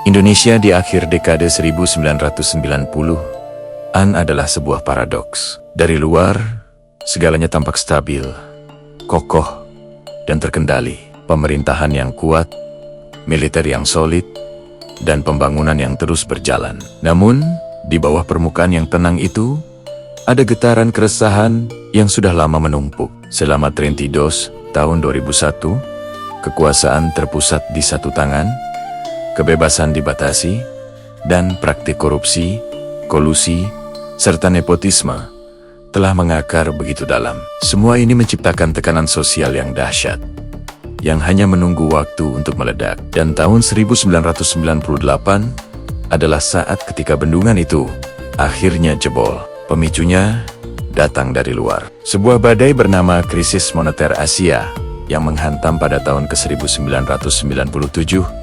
Indonesia di akhir dekade 1990-an adalah sebuah paradoks. Dari luar, segalanya tampak stabil, kokoh, dan terkendali. Pemerintahan yang kuat, militer yang solid, dan pembangunan yang terus berjalan. Namun, di bawah permukaan yang tenang itu, ada getaran keresahan yang sudah lama menumpuk. Selama Trentidos tahun 2001, kekuasaan terpusat di satu tangan, kebebasan dibatasi, dan praktik korupsi, kolusi, serta nepotisme telah mengakar begitu dalam. Semua ini menciptakan tekanan sosial yang dahsyat, yang hanya menunggu waktu untuk meledak. Dan tahun 1998 adalah saat ketika bendungan itu akhirnya jebol. Pemicunya datang dari luar. Sebuah badai bernama krisis moneter Asia yang menghantam pada tahun ke-1997.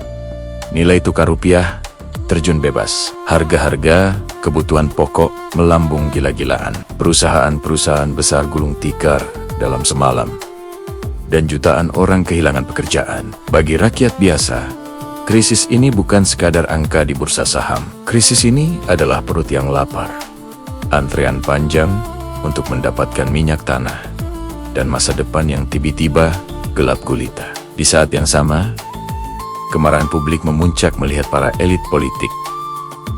Nilai tukar rupiah terjun bebas. Harga-harga kebutuhan pokok melambung gila-gilaan. Perusahaan-perusahaan besar gulung tikar dalam semalam. Dan jutaan orang kehilangan pekerjaan. Bagi rakyat biasa, krisis ini bukan sekadar angka di bursa saham. Krisis ini adalah perut yang lapar, antrean panjang untuk mendapatkan minyak tanah, dan masa depan yang tiba-tiba gelap gulita. Di saat yang sama, kemarahan publik memuncak melihat para elit politik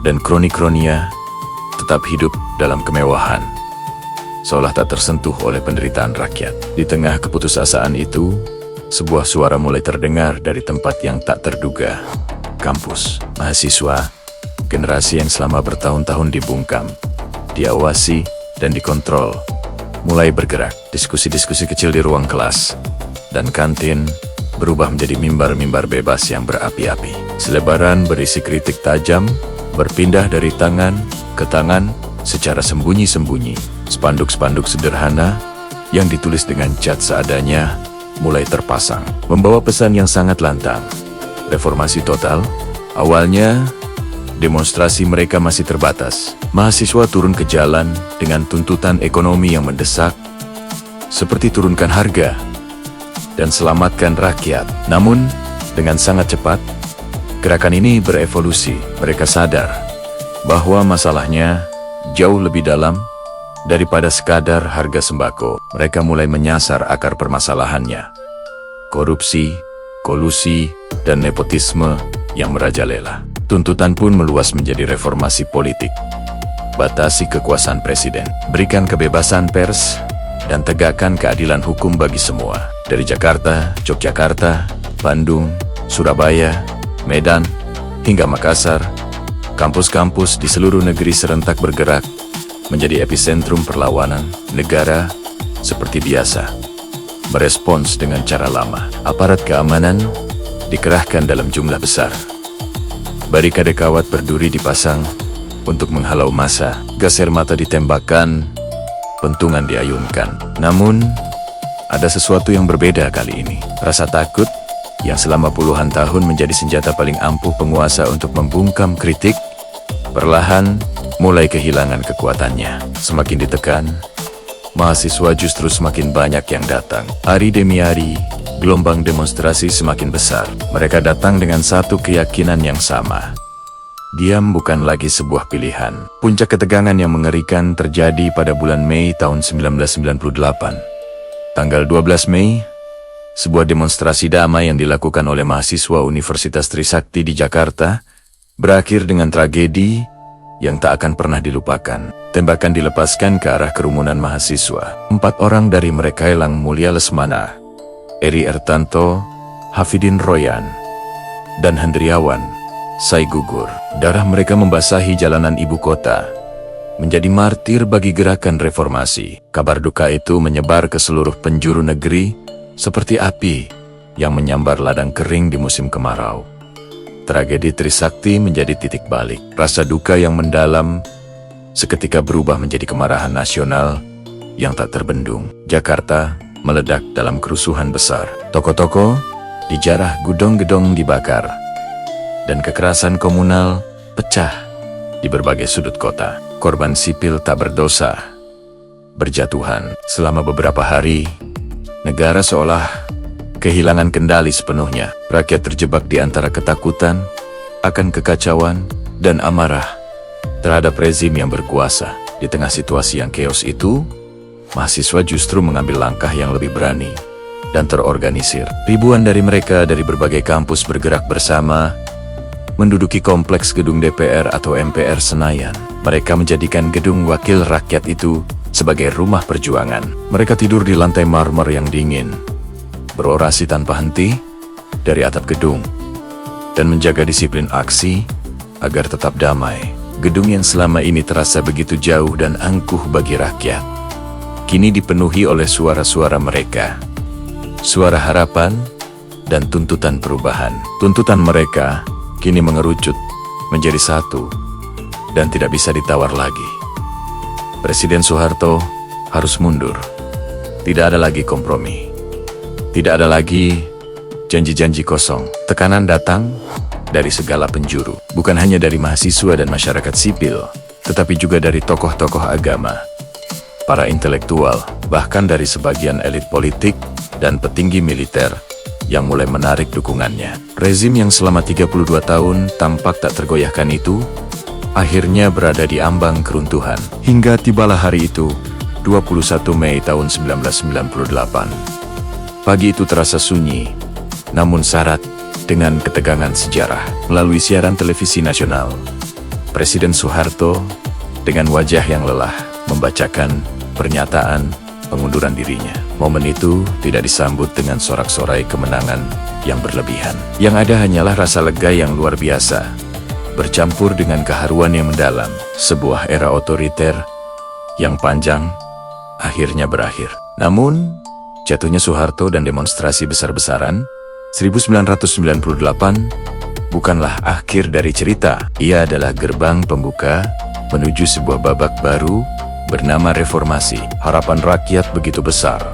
dan kroni-kronia tetap hidup dalam kemewahan, seolah tak tersentuh oleh penderitaan rakyat. Di tengah keputusasaan itu, sebuah suara mulai terdengar dari tempat yang tak terduga. Kampus, mahasiswa, generasi yang selama bertahun-tahun dibungkam, diawasi, dan dikontrol, mulai bergerak. Diskusi-diskusi kecil di ruang kelas dan kantin berubah menjadi mimbar-mimbar bebas yang berapi-api. Selebaran berisi kritik tajam berpindah dari tangan ke tangan secara sembunyi-sembunyi. Spanduk-spanduk sederhana yang ditulis dengan cat seadanya mulai terpasang, membawa pesan yang sangat lantang. Reformasi total. Awalnya, demonstrasi mereka masih terbatas. Mahasiswa turun ke jalan dengan tuntutan ekonomi yang mendesak, seperti turunkan harga dan selamatkan rakyat. Namun, dengan sangat cepat, gerakan ini berevolusi. Mereka sadar bahwa masalahnya jauh lebih dalam daripada sekadar harga sembako. Mereka mulai menyasar akar permasalahannya. Korupsi, kolusi, dan nepotisme yang merajalela. Tuntutan pun meluas menjadi reformasi politik. Batasi kekuasaan presiden, berikan kebebasan pers, dan tegakkan keadilan hukum bagi semua. Dari Jakarta, Yogyakarta, Bandung, Surabaya, Medan, hingga Makassar, kampus-kampus di seluruh negeri serentak bergerak menjadi epicentrum perlawanan. Negara, seperti biasa, merespons dengan cara lama. Aparat keamanan dikerahkan dalam jumlah besar. Barikade kawat berduri dipasang untuk menghalau massa. Gas air mata ditembakkan, pentungan diayunkan. Namun, ada sesuatu yang berbeda kali ini. Rasa takut yang selama puluhan tahun menjadi senjata paling ampuh penguasa untuk membungkam kritik, perlahan mulai kehilangan kekuatannya. Semakin ditekan, mahasiswa justru semakin banyak yang datang. Hari demi hari, gelombang demonstrasi semakin besar. Mereka datang dengan satu keyakinan yang sama. Diam bukan lagi sebuah pilihan. Puncak ketegangan yang mengerikan terjadi pada bulan Mei tahun 1998. Tanggal 12 Mei, sebuah demonstrasi damai yang dilakukan oleh mahasiswa Universitas Trisakti di Jakarta berakhir dengan tragedi yang tak akan pernah dilupakan. Tembakan dilepaskan ke arah kerumunan mahasiswa. 4 orang dari mereka Elang Mulia Lesmana, Eri Ertanto, Hafidin Royan, dan Hendriawan Sai gugur. Darah mereka membasahi jalanan ibu kota, menjadi martir bagi gerakan reformasi. Kabar duka itu menyebar ke seluruh penjuru negeri seperti api yang menyambar ladang kering di musim kemarau. Tragedi Trisakti menjadi titik balik. Rasa duka yang mendalam seketika berubah menjadi kemarahan nasional yang tak terbendung. Jakarta meledak dalam kerusuhan besar. Toko-toko dijarah, gedong-gedong dibakar, dan kekerasan komunal pecah di berbagai sudut kota. Korban sipil tak berdosa berjatuhan. Selama beberapa hari, negara seolah kehilangan kendali sepenuhnya. Rakyat terjebak di antara ketakutan akan kekacauan dan amarah terhadap rezim yang berkuasa. Di tengah situasi yang chaos itu, mahasiswa justru mengambil langkah yang lebih berani dan terorganisir. Ribuan dari mereka dari berbagai kampus bergerak bersama, menduduki kompleks gedung DPR atau MPR Senayan. Mereka menjadikan gedung wakil rakyat itu sebagai rumah perjuangan. Mereka tidur di lantai marmer yang dingin, berorasi tanpa henti dari atap gedung, dan menjaga disiplin aksi agar tetap damai. Gedung yang selama ini terasa begitu jauh dan angkuh bagi rakyat, kini dipenuhi oleh suara-suara mereka. Suara harapan dan tuntutan perubahan. Tuntutan mereka kini mengerucut menjadi satu dan tidak bisa ditawar lagi. Presiden Soeharto harus mundur. Tidak ada lagi kompromi. Tidak ada lagi janji-janji kosong. Tekanan datang dari segala penjuru, bukan hanya dari mahasiswa dan masyarakat sipil, tetapi juga dari tokoh-tokoh agama, para intelektual, bahkan dari sebagian elit politik dan petinggi militer yang mulai menarik dukungannya. Rezim yang selama 32 tahun tampak tak tergoyahkan itu, akhirnya berada di ambang keruntuhan. Hingga tibalah hari itu, 21 Mei tahun 1998. Pagi itu terasa sunyi, namun syarat dengan ketegangan sejarah. Melalui siaran televisi nasional, Presiden Soeharto dengan wajah yang lelah membacakan pernyataan pengunduran dirinya. Momen itu tidak disambut dengan sorak-sorai kemenangan yang berlebihan. Yang ada hanyalah rasa lega yang luar biasa, bercampur dengan keharuan yang mendalam. Sebuah era otoriter yang panjang akhirnya berakhir. Namun, jatuhnya Soeharto dan demonstrasi besar-besaran 1998 bukanlah akhir dari cerita. Ia adalah gerbang pembuka menuju sebuah babak baru bernama reformasi. Harapan rakyat begitu besar.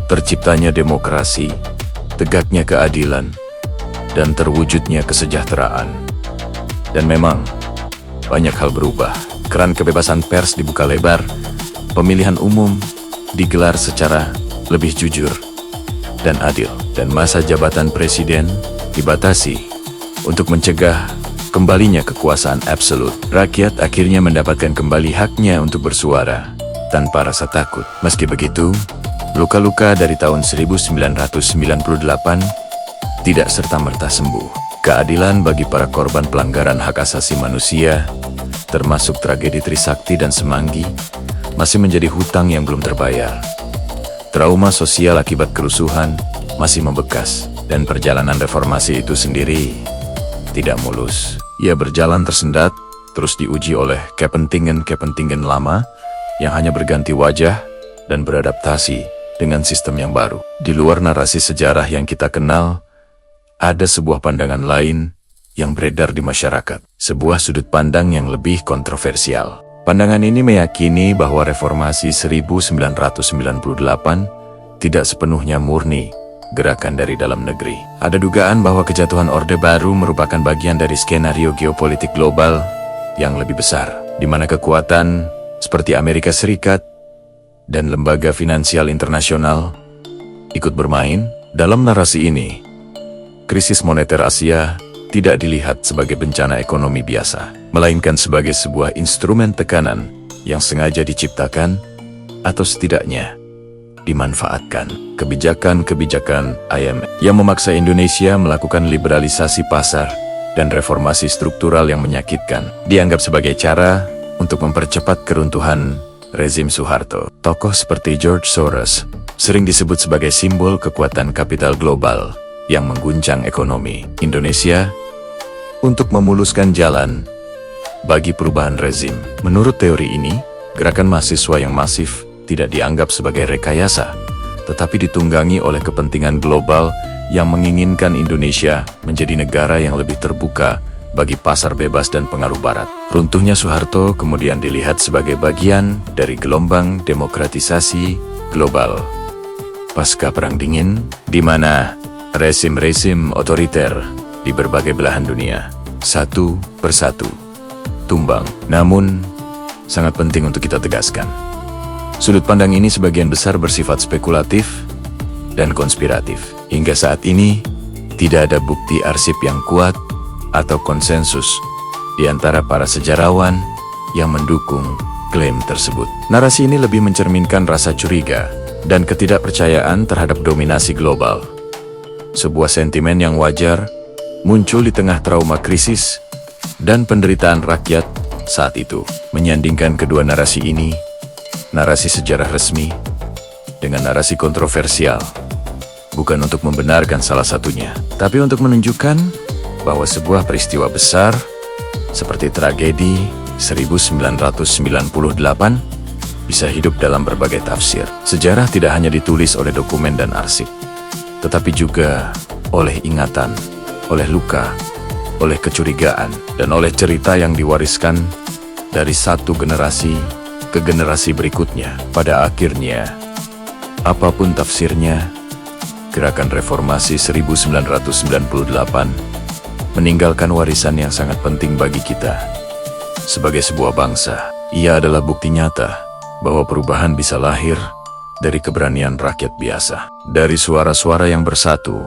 Terciptanya demokrasi, tegaknya keadilan, dan terwujudnya kesejahteraan. Dan memang, banyak hal berubah. Keran kebebasan pers dibuka lebar, pemilihan umum digelar secara lebih jujur dan adil, dan masa jabatan presiden dibatasi untuk mencegah kembalinya kekuasaan absolut. Rakyat akhirnya mendapatkan kembali haknya untuk bersuara tanpa rasa takut. Meski begitu, luka-luka dari tahun 1998 tidak serta-merta sembuh. Keadilan bagi para korban pelanggaran hak asasi manusia, termasuk tragedi Trisakti dan Semanggi, masih menjadi hutang yang belum terbayar. Trauma sosial akibat kerusuhan masih membekas, dan perjalanan reformasi itu sendiri tidak mulus. Ia berjalan tersendat, terus diuji oleh kepentingan-kepentingan lama yang hanya berganti wajah dan beradaptasi dengan sistem yang baru. Di luar narasi sejarah yang kita kenal, ada sebuah pandangan lain yang beredar di masyarakat, sebuah sudut pandang yang lebih kontroversial. Pandangan ini meyakini bahwa reformasi 1998 tidak sepenuhnya murni gerakan dari dalam negeri. Ada dugaan bahwa kejatuhan Orde Baru merupakan bagian dari skenario geopolitik global yang lebih besar, di mana kekuatan seperti Amerika Serikat dan lembaga finansial internasional ikut bermain. Dalam narasi ini, krisis moneter Asia tidak dilihat sebagai bencana ekonomi biasa, melainkan sebagai sebuah instrumen tekanan yang sengaja diciptakan atau setidaknya dimanfaatkan. Kebijakan-kebijakan IMF yang memaksa Indonesia melakukan liberalisasi pasar dan reformasi struktural yang menyakitkan dianggap sebagai cara untuk mempercepat keruntuhan rezim Soeharto. Tokoh seperti George Soros sering disebut sebagai simbol kekuatan kapital global yang mengguncang ekonomi Indonesia untuk memuluskan jalan bagi perubahan rezim. Menurut teori ini, gerakan mahasiswa yang masif tidak dianggap sebagai rekayasa, tetapi ditunggangi oleh kepentingan global yang menginginkan Indonesia menjadi negara yang lebih terbuka bagi pasar bebas dan pengaruh Barat. Runtuhnya Soeharto kemudian dilihat sebagai bagian dari gelombang demokratisasi global pasca Perang Dingin, di mana rezim-rezim otoriter di berbagai belahan dunia satu persatu tumbang. Namun, sangat penting untuk kita tegaskan, sudut pandang ini sebagian besar bersifat spekulatif dan konspiratif. Hingga saat ini, tidak ada bukti arsip yang kuat atau konsensus di antara para sejarawan yang mendukung klaim tersebut. Narasi ini lebih mencerminkan rasa curiga dan ketidakpercayaan terhadap dominasi global. Sebuah sentimen yang wajar muncul di tengah trauma krisis dan penderitaan rakyat saat itu. Menyandingkan kedua narasi ini, narasi sejarah resmi dengan narasi kontroversial, bukan untuk membenarkan salah satunya, tapi untuk menunjukkan bahwa sebuah peristiwa besar seperti tragedi 1998 bisa hidup dalam berbagai tafsir. Sejarah tidak hanya ditulis oleh dokumen dan arsip, tetapi juga oleh ingatan, oleh luka, oleh kecurigaan, dan oleh cerita yang diwariskan dari satu generasi ke generasi berikutnya. Pada akhirnya, apapun tafsirnya, gerakan reformasi 1998 meninggalkan warisan yang sangat penting bagi kita. Sebagai sebuah bangsa, ia adalah bukti nyata bahwa perubahan bisa lahir dari keberanian rakyat biasa, dari suara-suara yang bersatu,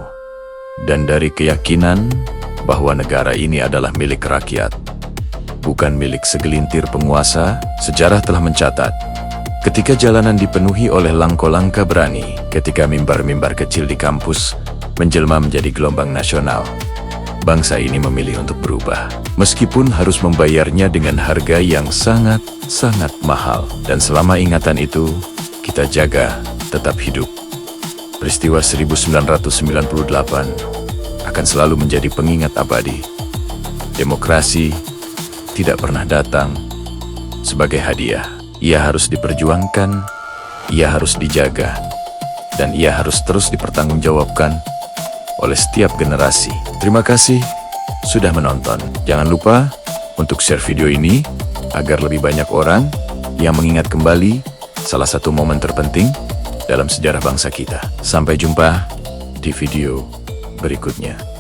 dan dari keyakinan bahwa negara ini adalah milik rakyat, bukan milik segelintir penguasa. Sejarah telah mencatat, ketika jalanan dipenuhi oleh langkah-langkah berani, ketika mimbar-mimbar kecil di kampus menjelma menjadi gelombang nasional, bangsa ini memilih untuk berubah, meskipun harus membayarnya dengan harga yang sangat-sangat mahal. Dan selama ingatan itu kita jaga tetap hidup, peristiwa 1998 akan selalu menjadi pengingat abadi. Demokrasi tidak pernah datang sebagai hadiah. Ia harus diperjuangkan, ia harus dijaga, dan ia harus terus dipertanggungjawabkan oleh setiap generasi. Terima kasih sudah menonton. Jangan lupa untuk share video ini agar lebih banyak orang yang mengingat kembali salah satu momen terpenting dalam sejarah bangsa kita. Sampai jumpa di video berikutnya.